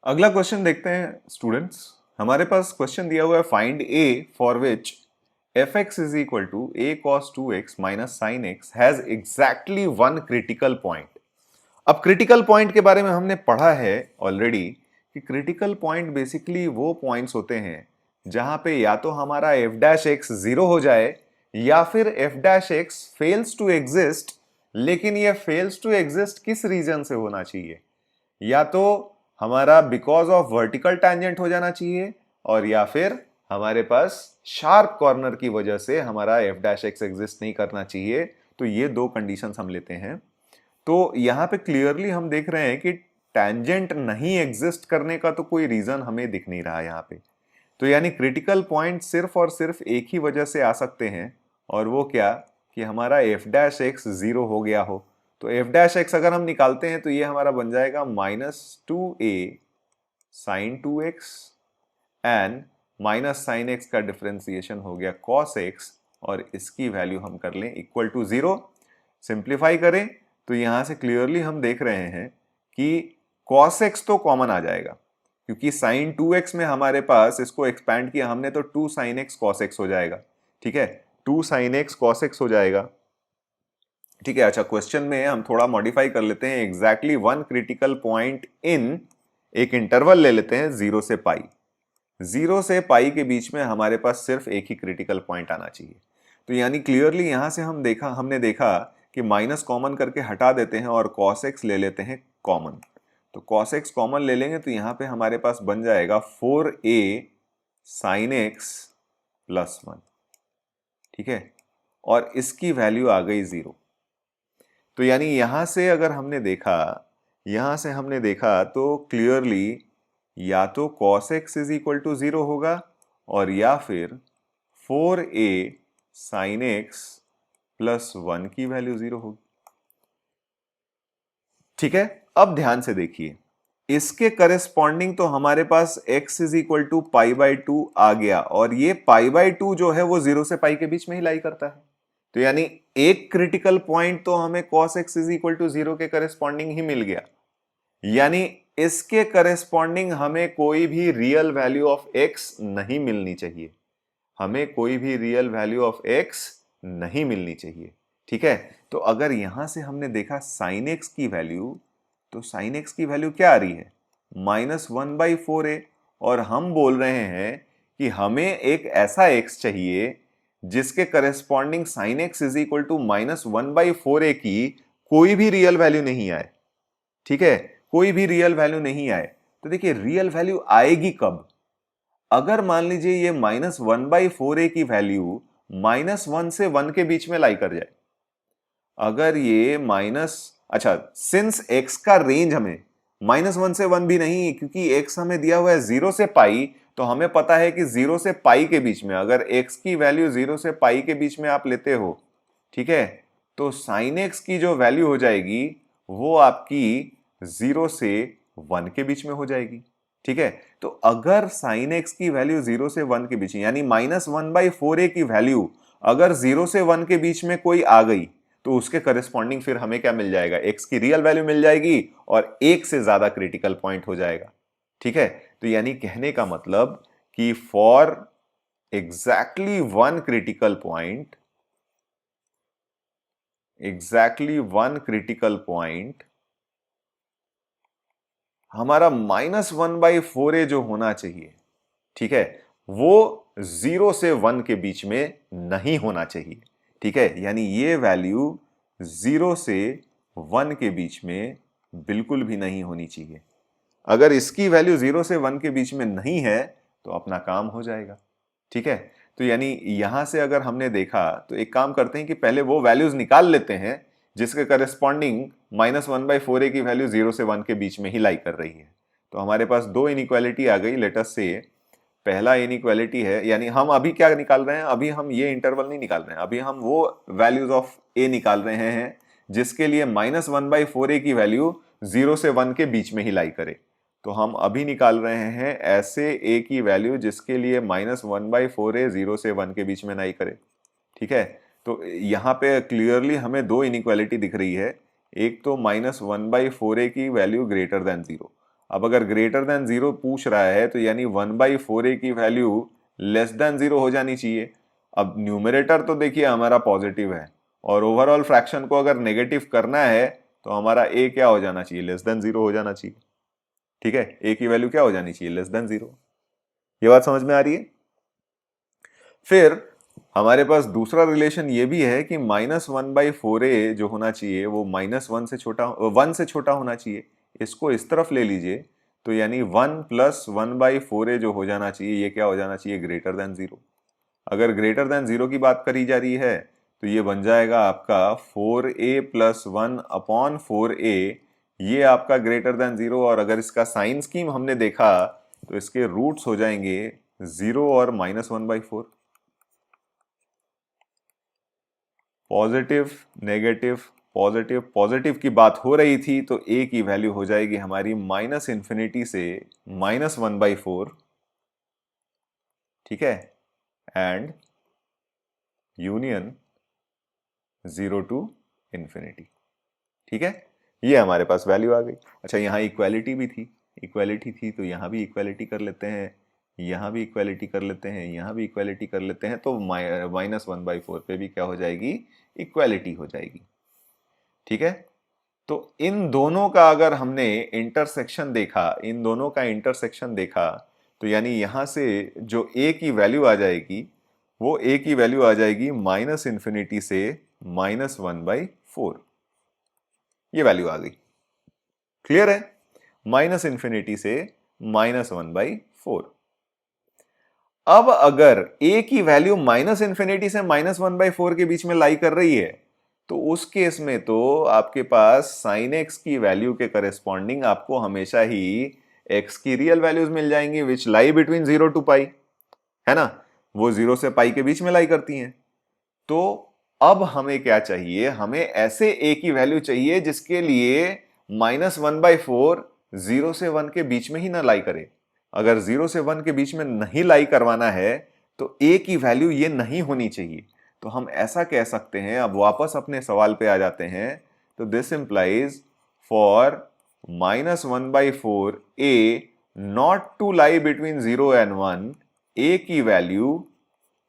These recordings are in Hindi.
अगला क्वेश्चन देखते हैं स्टूडेंट्स। हमारे पास क्वेश्चन दिया हुआ है find A for which F X is equal to A cos 2x minus sine X has exactly one critical point. अब क्रिटिकल पॉइंट के बारे में हमने पढ़ा है ऑलरेडी कि क्रिटिकल पॉइंट बेसिकली वो पॉइंट्स होते हैं जहां पे या तो हमारा एफ डैश एक्स जीरो हो जाए या फिर F dash X fails to exist. लेकिन ये फेल्स टू एग्जिस्ट किस रीजन से होना चाहिए? या तो हमारा बिकॉज ऑफ वर्टिकल टैंजेंट हो जाना चाहिए और या फिर हमारे पास शार्प कॉर्नर की वजह से हमारा एफ डैश एक्स एग्जिस्ट नहीं करना चाहिए। तो ये दो कंडीशंस हम लेते हैं। तो यहां पे क्लियरली हम देख रहे हैं कि टैंजेंट नहीं एग्जिस्ट करने का तो कोई रीजन हमें दिख नहीं रहा यहां पे। तो यानी क्रिटिकल पॉइंट सिर्फ और सिर्फ एक ही वजह से आ सकते हैं, और वो क्या कि हमारा एफ डैश एक्स जीरो हो गया हो। तो एफ डैश एक्स अगर हम निकालते हैं तो ये हमारा बन जाएगा -2a sine 2x and minus sine X का डिफरेंशिएशन हो गया cos x, और इसकी वैल्यू हम कर लें इक्वल टू जीरो। सिंप्लीफाई करें तो यहां से क्लियरली हम देख रहे हैं कि cos x तो कॉमन आ जाएगा, क्योंकि साइन 2x में हमारे पास इसको एक्सपैंड किया हमने तो 2 sin x cos x हो जाएगा। ठीक है, 2 sin x cos x हो जाएगा। ठीक है, अच्छा क्वेश्चन में हम थोड़ा मॉडिफाई कर लेते हैं। Exactly one critical point in एक इंटरवल ले लेते हैं 0 से पाई। 0 से पाई के बीच में हमारे पास सिर्फ एक ही क्रिटिकल पॉइंट आना चाहिए। तो यानी क्लियरली यहां से हमने देखा कि माइनस कॉमन करके हटा देते हैं और cos x ले लेते हैं कॉमन। तो cos x कॉमन ले लेंगे तो यहां पे हमारे पास बन जाएगा 4a sin x प्लस 1। ठीक है, और इसकी वैल्यू आ गई 0। तो यानी यहां से हमने देखा तो क्लियरली या तो cos x is equal to 0 होगा और या फिर 4a sin x प्लस 1 की वैल्यू 0 होगी। ठीक है, अब ध्यान से देखिए, इसके करेस्पॉन्डिंग तो हमारे पास x is equal to pi by 2 आ गया, और ये पाई बाई 2 जो है वो 0 से पाई के बीच में ही लाई करता है। तो यानी एक क्रिटिकल पॉइंट तो हमें cos x is equal to 0 के करेस्पॉन्डिंग ही मिल गया। यानी इसके करेस्पॉन्डिंग हमें कोई भी रियल वैल्यू ऑफ x नहीं मिलनी चाहिए। हमें कोई भी रियल वैल्यू ऑफ x नहीं मिलनी चाहिए। ठीक है, तो अगर यहां से हमने देखा साइन x की वैल्यू, तो साइन x की वैल्यू क्या आ रही है? -1/4a। और हम बोल रहे हैं कि हमें एक ऐसा x चाहिए जिसके corresponding sine x is equal to -1/4a की कोई भी रियल वैल्यू नहीं आए। ठीक है, कोई भी रियल वैल्यू नहीं आए। तो देखिए रियल वैल्यू आएगी कब? अगर मान लीजिए ये -1/4a की वैल्यू -1 से 1 के बीच में लाई कर जाए। अगर ये सिंस x का रेंज हमें -1 से 1 भी नहीं, क्योंकि x हमें दिया हुआ है 0 से पाई, तो हमें पता है कि 0 से पाई के बीच में अगर x की वैल्यू 0 से पाई के बीच में आप लेते हो, ठीक है, तो साइन x की जो वैल्यू हो जाएगी वो आपकी 0 से 1 के बीच में हो जाएगी। ठीक है, तो अगर साइन x की वैल्यू 0 से 1 के बीच में, यानी -1/4a की वैल्यू अगर 0 से 1 के बीच में कोई आ गई, तो उसके करेस्पॉन्डिंग फिर हमें क्या मिल जाएगा? x की रियल वैल्यू मिल जाएगी और एक से ज्यादा क्रिटिकल पॉइंट हो जाएगा। ठीक है, तो यानी कहने का मतलब कि for exactly one critical point हमारा -1/4a जो होना चाहिए, ठीक है, वो 0 से 1 के बीच में नहीं होना चाहिए। ठीक है, यानी ये वैल्यू 0 से 1 के बीच में बिल्कुल भी नहीं होनी चाहिए। अगर इसकी वैल्यू 0 से 1 के बीच में नहीं है तो अपना काम हो जाएगा। ठीक है, तो यानी यहां से अगर हमने देखा तो एक काम करते हैं कि पहले वो वैल्यूज निकाल लेते हैं जिसके करस्पॉन्डिंग -1/4a की वैल्यू 0 से 1 के बीच में ही लाई कर रही है। तो हमारे पास दो इनइक्वालिटी आ गई। लेट अस से पहला इनइक्वालिटी है, यानी हम अभी क्या निकाल रहे हैं? अभी हम ये इंटरवल नहीं निकाल रहे हैं, अभी हम वो वैल्यूज ऑफ ए निकाल रहे हैं जिसके लिए -1/4a की वैल्यू 0 से 1 के बीच में ही लाई करे। तो हम अभी निकाल रहे हैं ऐसे a की वैल्यू जिसके लिए -1/4a 0 से 1 के बीच में लाई करे। ठीक है, तो यहाँ पे क्लियरली हमें दो इनइक्वालिटी दिख रही है। एक तो -1/4a की वैल्यू ग्रेटर देन 0। अब अगर ग्रेटर देन 0 पूछ रहा है तो यानी 1/4a की वैल्यू लेस देन 0 हो जानी चाहिए। अब न्यूमरेटर तो देखिए हमारा पॉजिटिव है और ओवरऑल फ्रैक्शन को अगर नेगेटिव करना है तो हमारा a क्या हो जाना चाहिए, लेस देन 0 हो जाना चाहिए। ठीक है, a की वैल्यू क्या हो जानी चाहिए, लेस देन 0। ये बात समझ में आ रही है। फिर हमारे पास दूसरा रिलेशन ये भी है कि -1/4a जो होना चाहिए वो -1 से छोटा, 1 से छोटा होना चाहिए। इसको इस तरफ ले लीजिए तो यानी 1 + 1/4a जो हो जाना चाहिए ये क्या हो जाना चाहिए, ग्रेटर देन 0। अगर ग्रेटर देन 0 की बात करी जा रही है तो ये बन जाएगा आपका 4a + 1/4a, ये आपका ग्रेटर देन 0। और अगर इसका साइन स्कीम हमने देखा तो इसके रूट्स हो जाएंगे 0 और -1/4। पॉजिटिव नेगेटिव पॉजिटिव पॉजिटिव की बात हो रही थी तो a की वैल्यू हो जाएगी हमारी -∞ से -1/4। ठीक है, एंड यूनियन 0 to ∞। ठीक है, ये हमारे पास वैल्यू आ गई। अच्छा, यहाँ इक्वालिटी भी थी, इक्वालिटी थी तो यहाँ भी इक्वालिटी कर लेते हैं, यहाँ भी इक्वालिटी कर लेते हैं, यहाँ भी इक्वालिटी कर लेते हैं, तो -1/4 पे भी क्या हो जाएगी, इक्वालिटी हो जाएगी। ठीक है, तो इन दोनों का अगर हमने इंटरसेक्शन देखा, इन दोनों का इंटरसेक्शन देखा तो यानी यहां से जो a की वैल्यू आ जाएगी वो a की वैल्यू आ जाएगी -∞ से -1/4। ये वैल्यू आ गई, क्लियर है, -∞ से -1/4। अब अगर a की वैल्यू -∞ से -1/4 के बीच में लाई कर रही है तो उस केस में तो आपके पास sin x की वैल्यू के करस्पॉन्डिंग आपको हमेशा ही x की रियल वैल्यूज मिल जाएंगी विच लाई बिटवीन 0 to पाई, है ना, वो 0 से पाई के बीच में लाई करती हैं। तो अब हमें क्या चाहिए, हमें ऐसे a की वैल्यू चाहिए जिसके लिए -1/4 0 से 1 के बीच में ही ना लाई करे। अगर 0 से 1 के बीच में नहीं लाई करवाना है तो a की वैल्यू ये नहीं होनी चाहिए। तो हम ऐसा कह सकते हैं, अब वापस अपने सवाल पे आ जाते हैं, तो this implies for -1/4 a not to lie between 0 and 1, a की वैल्यू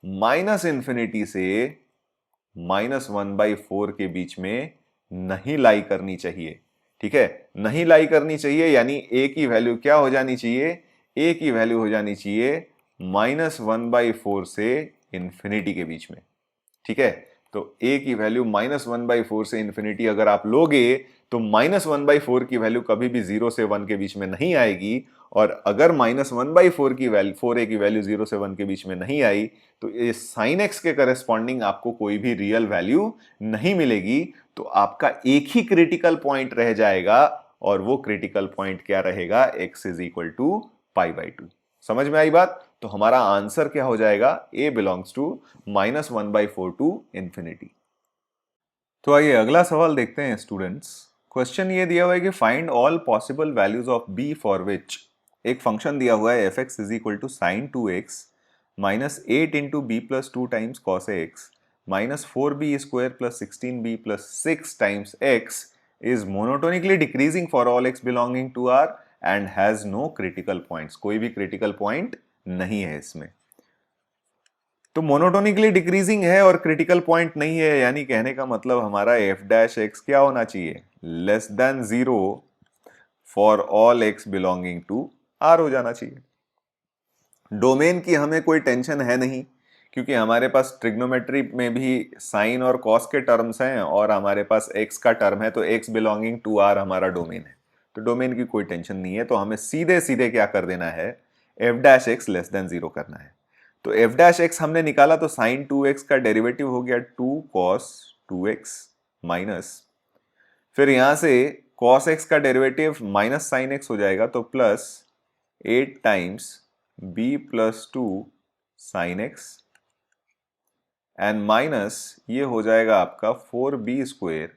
-∞ से -1/4 के बीच में नहीं लाई करनी चाहिए। ठीक है, नहीं लाई करनी चाहिए यानी a की वैल्यू क्या हो जानी चाहिए, a की वैल्यू हो जानी चाहिए -1/4 से इंफिनिटी के बीच में। ठीक है, तो a की वैल्यू -1/4 से इंफिनिटी अगर आप लोगे तो -1/4 की वैल्यू कभी भी 0 से 1 के बीच में नहीं आएगी। और अगर -1/4 की वैल्यू 4a की वैल्यू 0 से 1 के बीच में नहीं आई तो इस sin x के करस्पॉन्डिंग आपको कोई भी रियल वैल्यू नहीं मिलेगी। तो आपका एक ही क्रिटिकल पॉइंट रह जाएगा और वो क्रिटिकल पॉइंट क्या रहेगा, x = π/2। समझ में आई बात। तो हमारा आंसर क्या हो जाएगा, a belongs to -1/4 to infinity. तो आइए अगला सवाल देखते हैं स्टूडेंट्स। क्वेश्चन ये दिया हुआ है कि find all possible values of b for which एक फंक्शन दिया हुआ है f(x) = sin 2x -8 × b + 2 times cos x -4b² + 16b + 6 times x is monotonically decreasing for all x belonging to R and has no critical points। कोई भी क्रिटिकल पॉइंट नहीं है इसमें। तो मोनोटोनिकली डिक्रीजिंग है और क्रिटिकल पॉइंट नहीं है, यानी कहने का मतलब हमारा f' क्या होना चाहिए, less than 0 for all x belonging to R हो जाना चाहिए। डोमेन की हमें कोई टेंशन है नहीं क्योंकि हमारे पास ट्रिग्नोमेट्री में भी साइन और कॉस के टर्म्स हैं और हमारे पास x का टर्म है, तो x बिलोंगिंग टू R हमारा डोमेन है, तो डोमेन की कोई टेंशन नहीं है। तो हमें सीधे सीधे क्या कर देना है, f' लेस देन 0 करना है। तो f' हमने निकाला तो sin 2x का डेरिवेटिव हो गया 2 cos 2x माइनस, फिर यहां से cos x का डेरिवेटिव माइनस sin x हो जाएगा तो plus 8 times b + 2 sin x and minus ये हो जाएगा आपका 4b²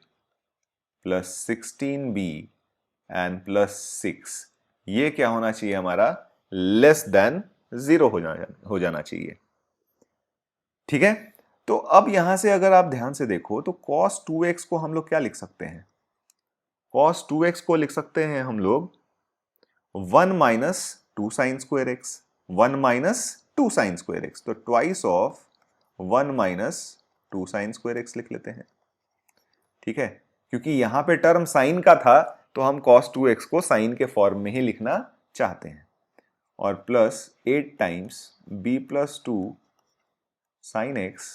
+ 16b एंड +6। ये क्या होना चाहिए हमारा, लेस देन 0 हो जाना चाहिए। ठीक है, तो अब यहां से अगर आप ध्यान से देखो तो cos 2x को हम लोग क्या लिख सकते हैं, cos 2x को लिख सकते हैं हम लोग 1 minus 2 sine square x, 1 minus 2 sine square x, तो twice of 1 minus 2 sine square x लिख लेते हैं। ठीक है, क्योंकि यहां पे टर्म साइन का था तो हम cos 2x को साइन के फॉर्म में ही लिखना चाहते हैं, और plus 8 times b plus 2 sine x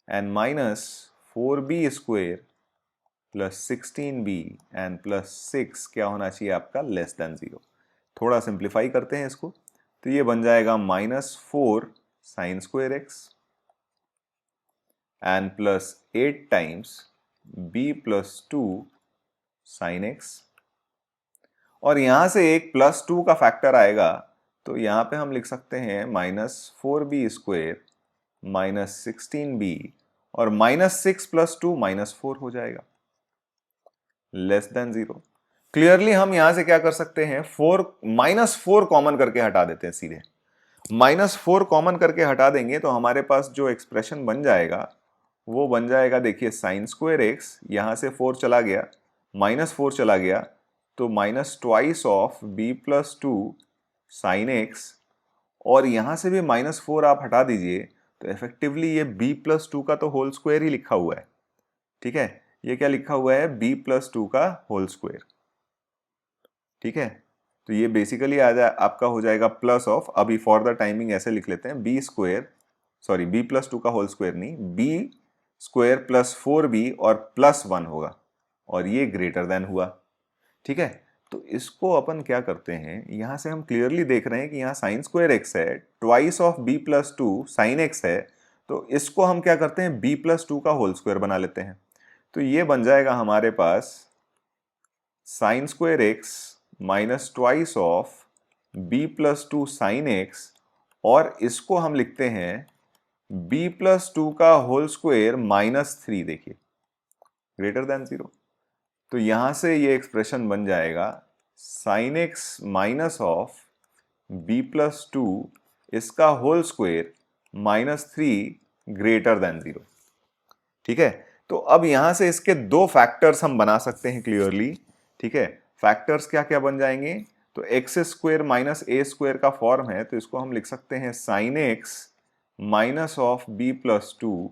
and minus 4b square plus 16b and plus 6 क्या होना चाहिए आपका, लेस देन 0। थोड़ा सिंप्लीफाई करते हैं इसको, तो ये बन जाएगा -4 sign square x and plus 8 times b plus 2 sine x, और यहां से एक +2 का फैक्टर आएगा तो यहां पे हम लिख सकते हैं -4b स्क्वायर माइनस 16b, और -6 + 2 -4 हो जाएगा, लेस देन 0। क्लियरली हम यहां से क्या कर सकते हैं, -4 कॉमन करके हटा देते हैं सीधे। -4 कॉमन करके हटा देंगे तो हमारे पास जो एक्सप्रेशन बन जाएगा वो बन जाएगा, देखिए साइन स्क्वायर एक्स, यहां से 4 चला गया, -4 चला गया, तो minus twice of b plus 2 sine x, और यहां से भी -4 आप हटा दीजिए तो इफेक्टिवली ये b प्लस 2 का तो होल स्क्वायर ही लिखा हुआ है। ठीक है, ये क्या लिखा हुआ है, b प्लस 2 का होल स्क्वायर। ठीक है, तो ये बेसिकली आपका हो जाएगा प्लस ऑफ, अभी फॉर द टाइमिंग ऐसे लिख लेते हैं, b square, sorry b plus 2 का होल स्क्वायर नहीं, b स्क्वायर प्लस 4b और प्लस 1 होगा, और ये ग्रेटर देन हुआ। ठीक है, तो इसको अपन क्या करते हैं, यहां से हम क्लियरली देख रहे हैं कि यहाँ साइन स्क्वायर एक्स है, twice of b plus 2 sine x है, तो इसको हम क्या करते हैं, b प्लस 2 का होल स्क्वायर बना लेते हैं। तो ये बन जाएगा हमारे पास sine square x minus twice of b plus 2 sine x, और इसको हम लिखते हैं b प्लस 2 का होल स्क्वायर -3, देखिए ग्रेटर देन 0। तो यहां से ये एक्सप्रेशन बन जाएगा sine x minus of b plus 2 इसका होल स्क्वायर -3 ग्रेटर देन 0। ठीक है, तो अब यहां से इसके दो फैक्टर्स हम बना सकते हैं क्लियरली। ठीक है, फैक्टर्स क्या क्या बन जाएंगे, तो एक्स स्क्वायर माइनस ए स्क्वायर का फॉर्म है, तो इसको हम लिख सकते हैं sine x minus of b plus 2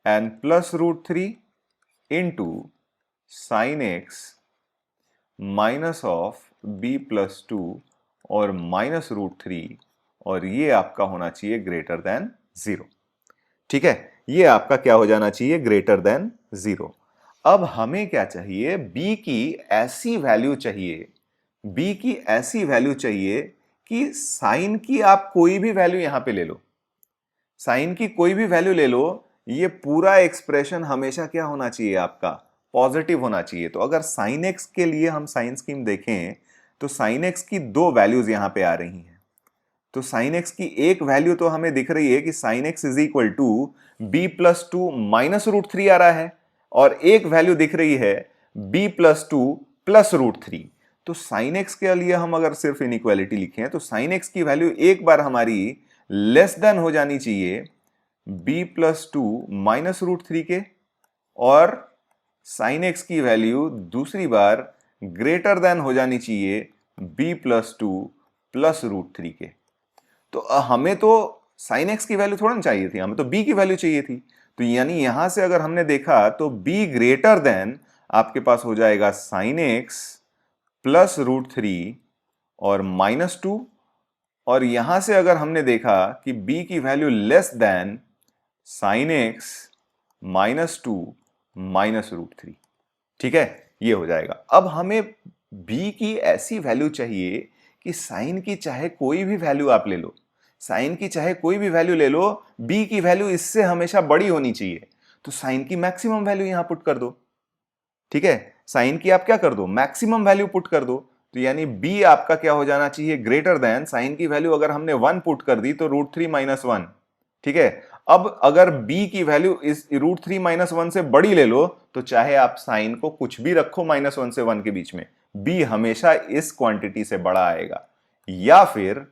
and plus √3 into sine x minus of b plus 2 और माइनस √3, और ये आपका होना चाहिए ग्रेटर देन 0। ठीक है, ये आपका क्या हो जाना चाहिए, ग्रेटर देन 0। अब हमें क्या चाहिए, b की ऐसी वैल्यू चाहिए, b की ऐसी वैल्यू चाहिए कि साइन की आप कोई भी वैल्यू यहां पे ले लो, साइन की कोई भी वैल्यू ले लो, ये पूरा एक्सप्रेशन हमेशा क्या होना चाहिए आपका, पॉजिटिव होना चाहिए। तो अगर साइन एक्स के लिए हम साइन स्कीम देखें तो साइन एक्स की दो वैल्यूज यहां पे आ रही हैं। तो साइन एक्स की एक वैल्यू तो हमें दिख रही है कि sine X is equal to b plus 2 minus √3 आ रहा है, और एक वैल्यू दिख रही है b प्लस 2 प्लस √3। तो साइन एक्स के लिए हम अगर सिर्फ इनइक्वालिटी लिखें तो साइन एक्स की वैल्यू एक बार हमारी लेस देन हो जानी चाहिए b प्लस 2 माइनस √3 के, और साइन एक्स की वैल्यू दूसरी बार ग्रेटर देन हो जानी चाहिए b प्लस 2 प्लस √3 के। तो हमें तो साइन एक्स की वैल्यू थोड़ा ना चाहिए थी, हमें तो b की वैल्यू चाहिए थी। तो यानी यहां से अगर हमने देखा तो b ग्रेटर देन आपके पास हो जाएगा साइन एक्स प्लस √3 और -2, और यहां से अगर हमने देखा कि b की value less than sine x -2 minus √3। ठीक है, ये हो जाएगा। अब हमें b की ऐसी वैल्यू चाहिए कि साइन की चाहे कोई भी वैल्यू आप ले लो, साइन की चाहे कोई भी वैल्यू ले लो, b की वैल्यू इससे हमेशा बड़ी होनी चाहिए। तो साइन की मैक्सिमम वैल्यू यहां पुट कर दो। ठीक है, साइन की आप क्या कर दो, मैक्सिमम वैल्यू पुट कर दो। तो यानी b आपका क्या हो जाना चाहिए, ग्रेटर देन, साइन की वैल्यू अगर हमने 1 पुट कर दी तो √3 - 1। ठीक है, अब अगर b की वैल्यू इस √3 - 1 से बड़ी ले लो तो चाहे आप साइन को कुछ भी रखो -1 से 1 के बीच में, b हमेशा इस क्वांटिटी से बड़ा आएगा। या फिर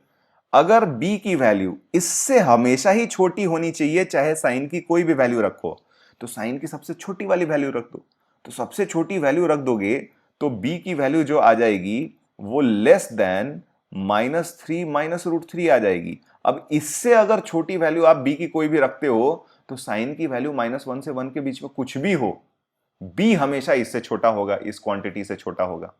अगर b की वैल्यू इससे हमेशा ही छोटी होनी चाहिए, चाहे साइन की कोई भी वैल्यू रखो, तो साइन की सबसे छोटी वाली वैल्यू रख दो। तो सबसे छोटी वैल्यू रख दोगे तो b की वैल्यू जो आ जाएगी वो लेस देन -3 -√3 आ जाएगी। अब इससे अगर छोटी वैल्यू आप b की कोई भी रखते हो तो साइन की वैल्यू -1 से 1 के बीच में कुछ भी हो, b हमेशा इससे छोटा होगा, इस क्वांटिटी से छोटा होगा।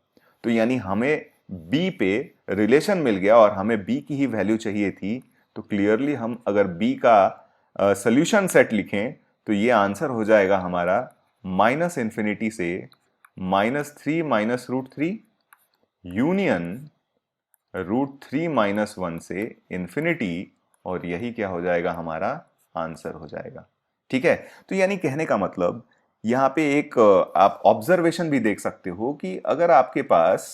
तो यानी हमें b पे रिलेशन मिल गया और हमें b की ही वैल्यू चाहिए थी। तो क्लियरली हम अगर b का सॉल्यूशन सेट लिखें तो ये आंसर हो जाएगा हमारा -∞ से -3 -√3 यूनियन √3 -1 से इंफिनिटी, और यही क्या हो जाएगा, हमारा आंसर हो जाएगा। ठीक है, तो यानी कहने का मतलब यहाँ पे एक आप ऑब्जर्वेशन भी देख सकते हो कि अगर आपके पास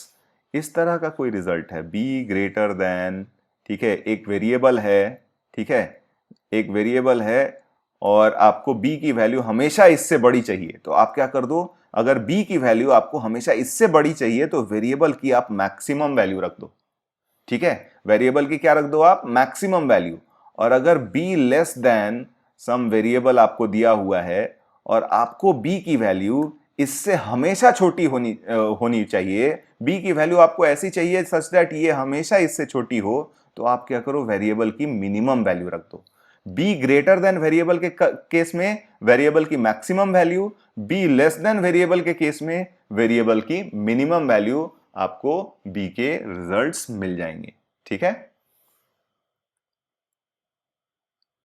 इस तरह का कोई रिजल्ट है b ग्रेटर देन, ठीक है, एक वेरिएबल है, ठीक है, एक वेरिएबल है और आपको b की वैल्यू हमेशा इससे बड़ी चाहिए, तो आप क्या कर दो, अगर b की वैल्यू आपको हमेशा इससे बड़ी चाहिए तो वेरिएबल की आप मैक्सिमम वैल्यू रख दो। ठीक है, वेरिएबल की क्या रख दो आप, मैक्सिमम वैल्यू। और अगर b less then some variable आपको दिया हुआ है और आपको b की वैल्यू इससे हमेशा छोटी होनी चाहिए, b की वैल्यू आपको ऐसी चाहिए सच दैट ये हमेशा इससे छोटी हो, तो आप क्या करो, वेरिएबल की मिनिमम वैल्यू रख दो। b ग्रेटर देन वेरिएबल के केस में वेरिएबल की maximum value, b less than variable के केस में वेरिएबल की मिनिमम वैल्यू, आपको b के रिजल्ट्स मिल जाएंगे। ठीक है।